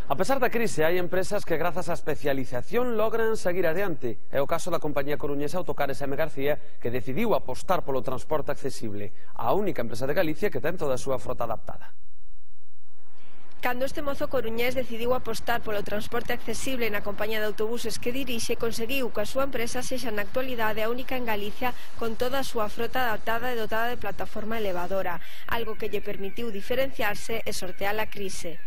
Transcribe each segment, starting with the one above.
A pesar da crise, hai empresas que grazas á especialización logran seguir adiante. É o caso da compañía coruñesa Autocares M. García, que decidiu apostar polo transporte accesible, a única empresa de Galicia que ten toda a súa frota adaptada. Cando este mozo coruñés decidiu apostar polo transporte accesible na compañía de autobuses que dirixe, conseguiu que a súa empresa sexa na actualidade a única en Galicia con toda a súa frota adaptada e dotada de plataforma elevadora, algo que lle permitiu diferenciarse e sortear a crise.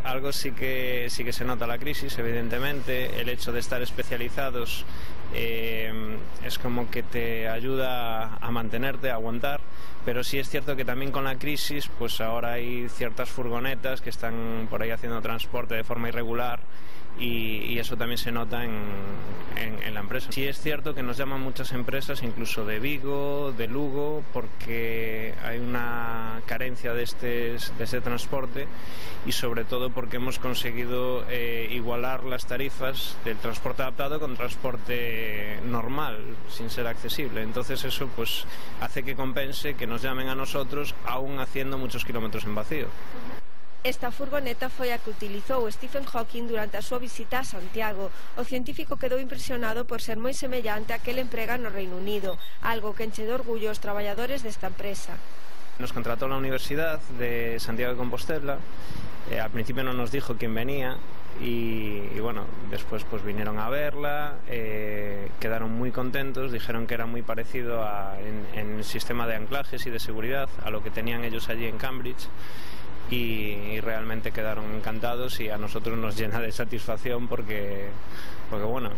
Algo sí que se nota la crisis, evidentemente. El hecho de estar especializados es como que te ayuda a mantenerte, a aguantar, pero sí es cierto que también con la crisis pues ahora hay ciertas furgonetas que están por ahí haciendo transporte de forma irregular y eso también se nota en la empresa. Sí es cierto que nos llaman muchas empresas, incluso de Vigo, de Lugo, porque hay una carencia de este transporte y sobre todo porque hemos conseguido igualar las tarifas del transporte adaptado con transporte normal, sin ser accesible. Entonces eso pues hace que compense que nos llamen a nosotros aún haciendo muchos kilómetros en vacío. Esta furgoneta foi a que utilizou Stephen Hawking durante a súa visita a Santiago. O científico quedou impresionado por ser moi semellante a que ele emprega no Reino Unido, algo que enche de orgullo os traballadores desta empresa. Nos contrató la Universidad de Santiago de Compostela. Al principio no nos dijo quién venía y bueno, después pues vinieron a verla, quedaron muy contentos, dijeron que era muy parecido en el sistema de anclajes y de seguridad a lo que tenían ellos allí en Cambridge. Y realmente quedaron encantados y a nosotros nos llena de satisfacción porque bueno,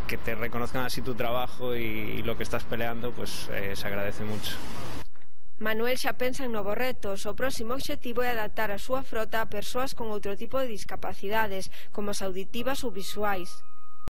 que te reconozcan así tu trabajo y lo que estás peleando pues se agradece mucho. Manuel xa pensa en novos retos. O próximo obxectivo é adaptar a súa frota a persoas con outro tipo de discapacidades, como as auditivas ou visuais.